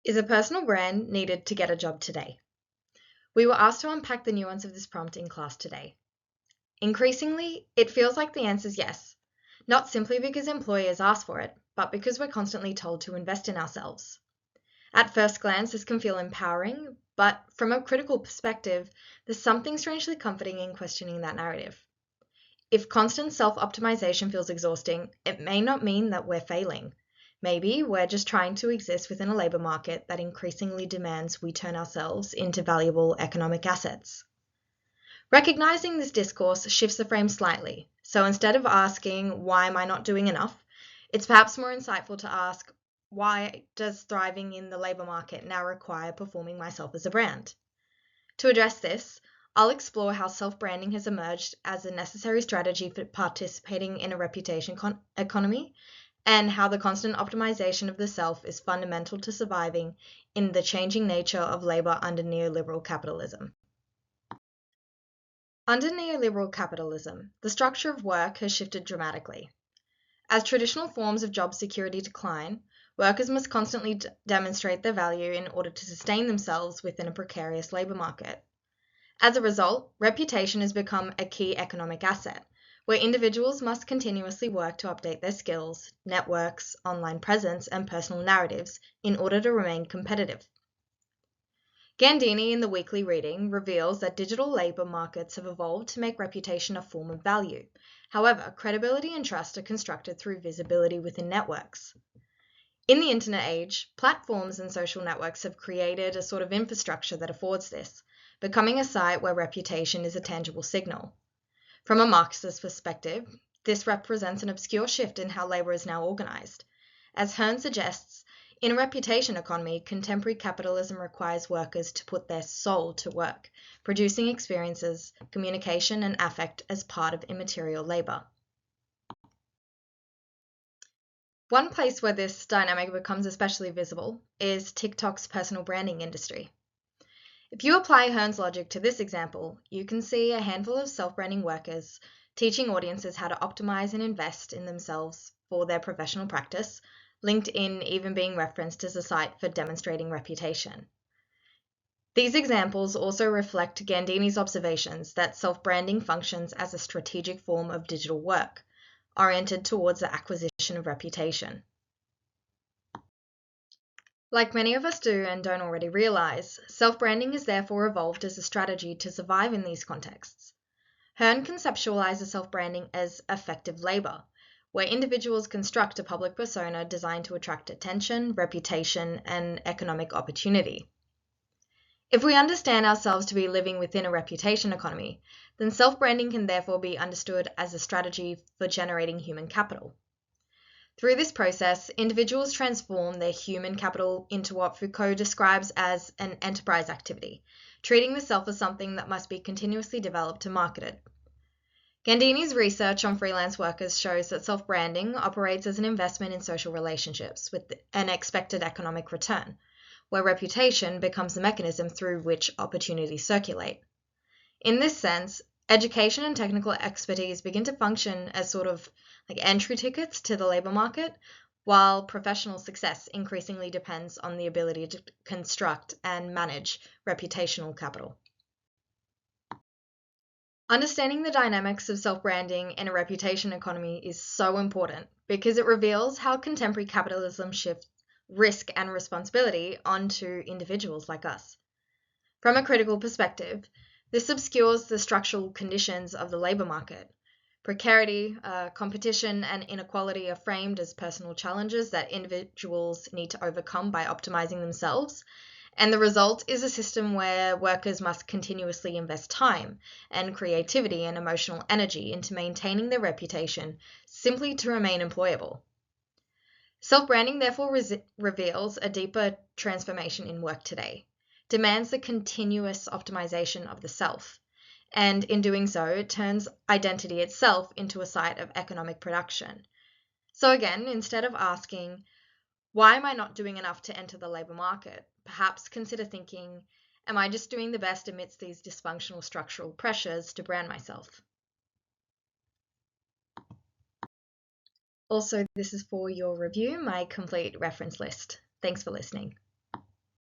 Is a personal brand needed to get a job today? We were asked to unpack the nuance of this prompt in class today. Increasingly, it feels like the answer is yes, not simply because employers ask for it, but because we're constantly told to invest in ourselves. At first glance, this can feel empowering, but from a critical perspective, there's something strangely comforting in questioning that narrative. If constant self-optimization feels exhausting, it may not mean that we're failing. Maybe we're just trying to exist within a labour market that increasingly demands we turn ourselves into valuable economic assets. Recognizing this discourse shifts the frame slightly. So instead of asking, why am I not doing enough? It's perhaps more insightful to ask, why does thriving in the labour market now require performing myself as a brand? To address this, I'll explore how self-branding has emerged as a necessary strategy for participating in a reputation economy, and how the constant optimization of the self is fundamental to surviving in the changing nature of labour under neoliberal capitalism. Under neoliberal capitalism, the structure of work has shifted dramatically. As traditional forms of job security decline, workers must constantly demonstrate their value in order to sustain themselves within a precarious labour market. As a result, reputation has become a key economic asset, where individuals must continuously work to update their skills, networks, online presence, and personal narratives in order to remain competitive. Gandini in the weekly reading reveals that digital labour markets have evolved to make reputation a form of value. However, credibility and trust are constructed through visibility within networks. In the internet age, platforms and social networks have created a sort of infrastructure that affords this, becoming a site where reputation is a tangible signal. From a Marxist perspective, this represents an obscure shift in how labour is now organised. As Hearn suggests, in a reputation economy, contemporary capitalism requires workers to put their soul to work, producing experiences, communication, and affect as part of immaterial labour. One place where this dynamic becomes especially visible is TikTok's personal branding industry. If you apply Hearn's logic to this example, you can see a handful of self-branding workers teaching audiences how to optimize and invest in themselves for their professional practice, LinkedIn even being referenced as a site for demonstrating reputation. These examples also reflect Gandini's observations that self-branding functions as a strategic form of digital work, oriented towards the acquisition of reputation. Like many of us do and don't already realize, self-branding has therefore evolved as a strategy to survive in these contexts. Hearn conceptualizes self-branding as effective labor, where individuals construct a public persona designed to attract attention, reputation, and economic opportunity. If we understand ourselves to be living within a reputation economy, then self-branding can therefore be understood as a strategy for generating human capital. Through this process, individuals transform their human capital into what Foucault describes as an enterprise activity, treating the self as something that must be continuously developed and marketed. Gandini's research on freelance workers shows that self-branding operates as an investment in social relationships with an expected economic return, where reputation becomes the mechanism through which opportunities circulate. In this sense, education and technical expertise begin to function as sort of like entry tickets to the labour market, while professional success increasingly depends on the ability to construct and manage reputational capital. Understanding the dynamics of self-branding in a reputation economy is so important because it reveals how contemporary capitalism shifts risk and responsibility onto individuals like us. From a critical perspective, this obscures the structural conditions of the labour market. Precarity, competition, and inequality are framed as personal challenges that individuals need to overcome by optimizing themselves, and the result is a system where workers must continuously invest time and creativity and emotional energy into maintaining their reputation simply to remain employable. Self-branding therefore reveals a deeper transformation in work today, demands the continuous optimization of the self, and in doing so, it turns identity itself into a site of economic production. So again, instead of asking, why am I not doing enough to enter the labour market? Perhaps consider thinking, am I just doing the best amidst these dysfunctional structural pressures to brand myself? Also, this is for your review, my complete reference list. Thanks for listening.